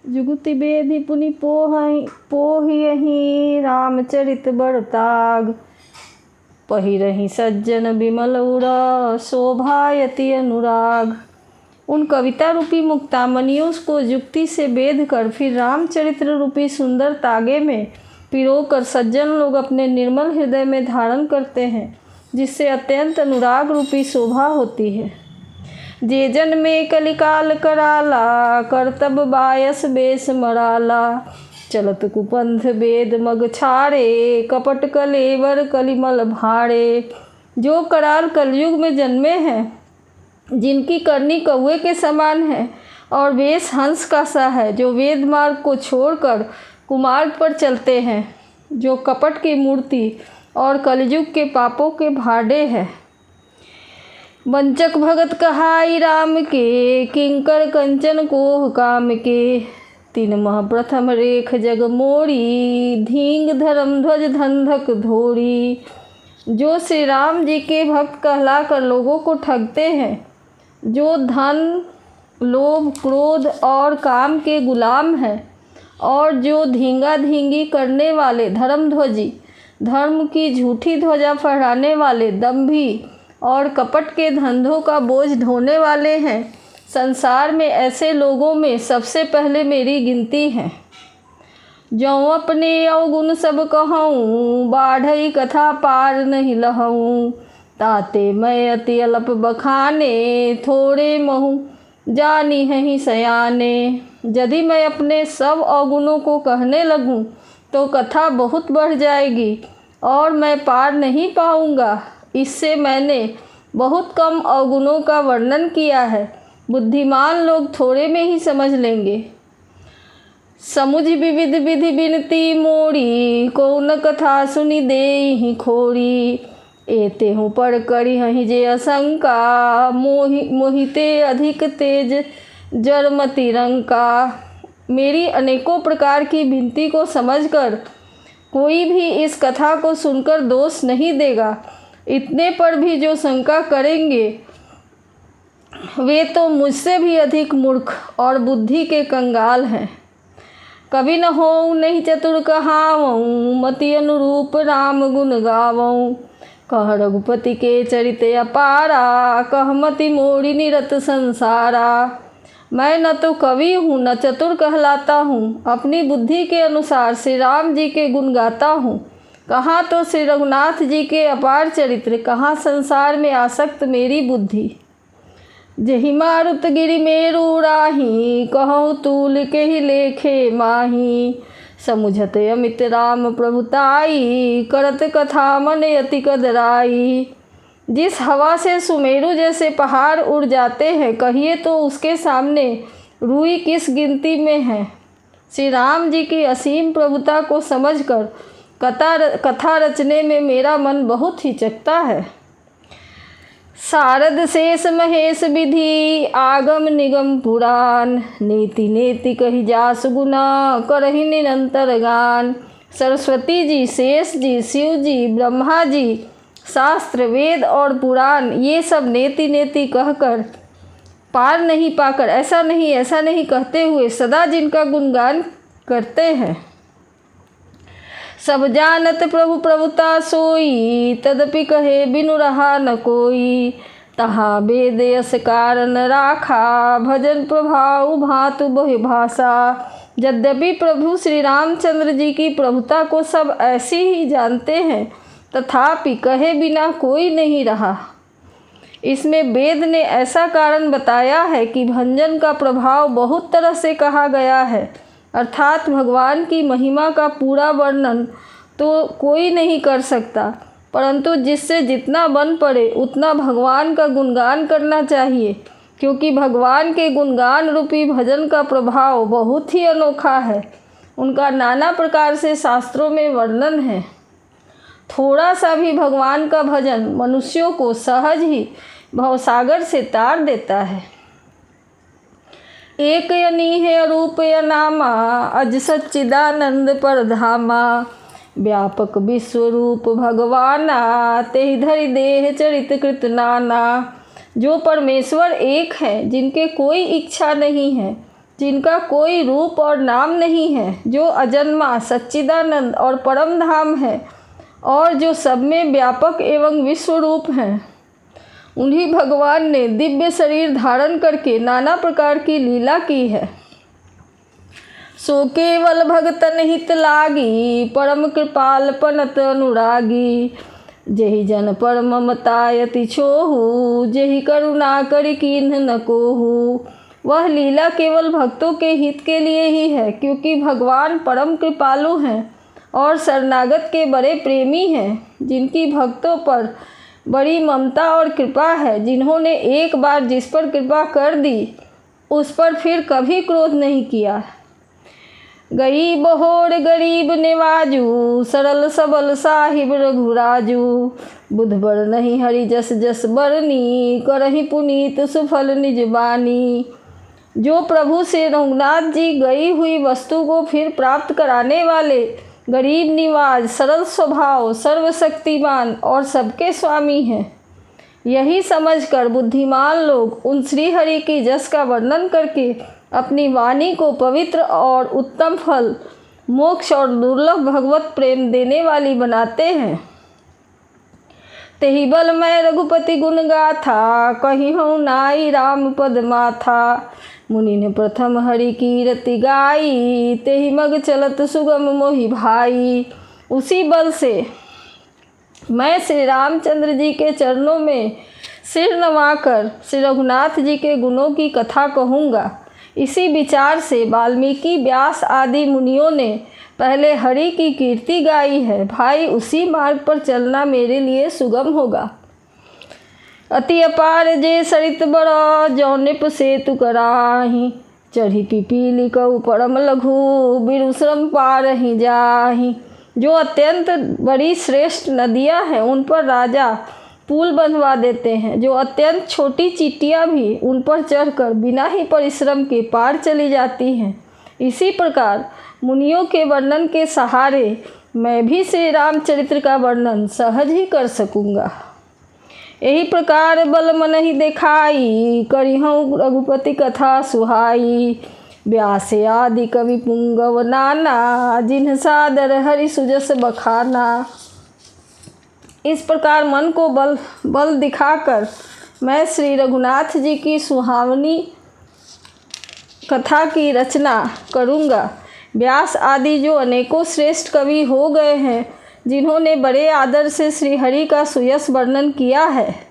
जुगति बेधि पुनि पोहियहि रामचरित बरताग। पहिरहि सज्जन बिमल उर शोभायति अनुराग। उन कविता रूपी मुक्तामणियों को युक्ति से बेध कर फिर रामचरित्र रूपी सुंदर तागे में पिरोकर सज्जन लोग अपने निर्मल हृदय में धारण करते हैं, जिससे अत्यंत अनुराग रूपी शोभा होती है। जे जन में कलिकाल कराला, करतब बायस बेस मराला। चलत कुपंथ वेद मग छाड़े, कपट कलेवर कलिमल भाड़े। जो कराल कलयुग में जन्मे हैं, जिनकी करनी कौवे के समान है और वेश हंस का सा है, जो वेद मार्ग को छोड़कर कुमार्ग पर चलते हैं, जो कपट की मूर्ति और कलयुग के पापों के भाड़े हैं। वंचक भगत कहाई राम के, किंकर कंचन कोह काम के। तीन मह प्रथम रेख जग मोरी, धींग धर्म ध्वज धंधक धोरी। जो श्री राम जी के भक्त कहलाकर लोगों को ठगते हैं, जो धन लोभ क्रोध और काम के गुलाम हैं, और जो धींगा धींगी करने वाले धर्मध्वजी, धर्म की झूठी ध्वजा फहराने वाले दंभी और कपट के धंधों का बोझ ढोने वाले हैं, संसार में ऐसे लोगों में सबसे पहले मेरी गिनती है। जो अपने अवगुण सब कहूँ, बाढ़ई कथा पार नहीं लहूँ। ताते मैं अति अल्प बखाने, थोड़े महु जानी हैं सयाने। यदि मैं अपने सब अवगुणों को कहने लगूं तो कथा बहुत बढ़ जाएगी और मैं पार नहीं पाऊंगा। इससे मैंने बहुत कम अवगुणों का वर्णन किया है, बुद्धिमान लोग थोड़े में ही समझ लेंगे। समुझ विविध विधि बिनती मोड़ी, कौन कथा सुनी देहि खोड़ी। एते हूँ पढ़ करी हहीं जे असंका, मोहिते अधिक तेज जरमति रंका। मेरी अनेकों प्रकार की विनती को समझकर कोई भी इस कथा को सुनकर दोष नहीं देगा। इतने पर भी जो शंका करेंगे वे तो मुझसे भी अधिक मूर्ख और बुद्धि के कंगाल हैं। कभी न हो नहीं चतुर कहावऊँ, मति अनुरूप राम गुण गावऊँ। कह रघुपति के चरित अपारा, कह मति मोड़ी निरत संसारा। मैं न तो कवि हूँ न चतुर कहलाता हूँ, अपनी बुद्धि के अनुसार श्री राम जी के गुण गाता हूँ। कहाँ तो श्री रघुनाथ जी के अपार चरित्र, कहाँ संसार में आसक्त मेरी बुद्धि। जहि मारुत गिरि मेरु राही, कहूँ तूल के ही लेखे माही। समुझत अमित राम प्रभुताई, करत कथा मन अति कदराई। जिस हवा से सुमेरु जैसे पहाड़ उड़ जाते हैं, कहिए तो उसके सामने रुई किस गिनती में है। श्री राम जी की असीम प्रभुता को समझकर कथा रचने में मेरा मन बहुत हिचकता है। शारद शेष महेश विधि, आगम निगम पुराण। नीति नेति कही जासु गुना, करहि निरंतर गान। सरस्वती जी, शेष जी, शिव जी, ब्रह्मा जी, शास्त्र वेद और पुराण, ये सब नेति नेति कहकर पार नहीं पाकर ऐसा नहीं कहते हुए सदा जिनका गुणगान करते हैं। सब जानत प्रभु प्रभुता सोई, तदपि कहे बिनु रहा न कोई। तहाँ वेद यस कारण राखा, भजन प्रभाव भातु बहु भाषा। यद्यपि प्रभु श्री रामचंद्र जी की प्रभुता को सब ऐसी ही जानते हैं, तथापि कहे बिना कोई नहीं रहा। इसमें वेद ने ऐसा कारण बताया है कि भंजन का प्रभाव बहुत तरह से कहा गया है, अर्थात भगवान की महिमा का पूरा वर्णन तो कोई नहीं कर सकता, परंतु जिससे जितना बन पड़े उतना भगवान का गुणगान करना चाहिए, क्योंकि भगवान के गुणगान रूपी भजन का प्रभाव बहुत ही अनोखा है। उनका नाना प्रकार से शास्त्रों में वर्णन है। थोड़ा सा भी भगवान का भजन मनुष्यों को सहज ही भवसागर से तार देता है। एक यनी है रूप या नामा, अज सच्चिदानंद परधामा। व्यापक विश्वरूप भगवाना, तेहि धरि देह चरित कृत नाना। जो परमेश्वर एक है, जिनके कोई इच्छा नहीं है, जिनका कोई रूप और नाम नहीं है, जो अजन्मा, सच्चिदानंद और परम धाम है और जो सब में व्यापक एवं विश्वरूप हैं। उन्हीं भगवान ने दिव्य शरीर धारण करके नाना प्रकार की लीला की है। सो केवल भगतन हित लागी, परम कृपाल पनत अनुरागी। जेहि जन पर ममता यति छोहु, जेहि करुणा करि कीन्ह न कोहु। वह लीला केवल भक्तों के हित के लिए ही है, क्योंकि भगवान परम कृपालु हैं और शरणागत के बड़े प्रेमी हैं, जिनकी भक्तों पर बड़ी ममता और कृपा है। जिन्होंने एक बार जिस पर कृपा कर दी, उस पर फिर कभी क्रोध नहीं किया। गई बहोर गरीब निवाजू, सरल सबल साहिब रघुराजू। बुध बर नहीं हरि जस जस बरनी, करहि पुनीत सुफल निज बानी। जो प्रभु से रघुनाथ जी गई हुई वस्तु को फिर प्राप्त कराने वाले, गरीब निवाज, सरल स्वभाव, सर्वशक्तिमान और सबके स्वामी हैं। यही समझकर बुद्धिमान लोग उन श्री हरि की जस का वर्णन करके अपनी वाणी को पवित्र और उत्तम फल, मोक्ष और दुर्लभ भगवत प्रेम देने वाली बनाते हैं। तेहि बल मैं रघुपति गुण गाथा, कहिहूँ नाई राम पद माथा। मुनि ने प्रथम हरि कीरति गाई, तेहि मग चलत सुगम मोहि भाई। उसी बल से मैं श्री रामचंद्र जी के चरणों में सिर नवाकर श्री रघुनाथ जी के गुणों की कथा कहूँगा। इसी विचार से वाल्मीकि, व्यास आदि मुनियों ने पहले हरि की कीर्ति गाई है। भाई, उसी मार्ग पर चलना मेरे लिए सुगम होगा। अति अपार जे सरित बड़ा, जौ नृप सेतु कराही। चढ़ी पिपीली कऊ परम लघु, बिरु श्रम पारहि जाहि। जो अत्यंत बड़ी श्रेष्ठ नदियाँ हैं, उन पर राजा पुल बंधवा देते हैं। जो अत्यंत छोटी चींटियाँ भी उन पर चढ़कर बिना ही परिश्रम के पार चली जाती हैं। इसी प्रकार मुनियों के वर्णन के सहारे मैं भी श्री रामचरित्र का वर्णन सहज ही कर सकूँगा। यही प्रकार बल मन ही दिखाई, करिहूँ रघुपति कथा सुहाई। व्यास आदि कवि पुंगव नाना, जिन्ह सादर हरि सुजस बखाना। इस प्रकार मन को बल दिखाकर मैं श्री रघुनाथ जी की सुहावनी कथा की रचना करूँगा। व्यास आदि जो अनेकों श्रेष्ठ कवि हो गए हैं, जिन्होंने बड़े आदर से श्री हरि का सुयश वर्णन किया है,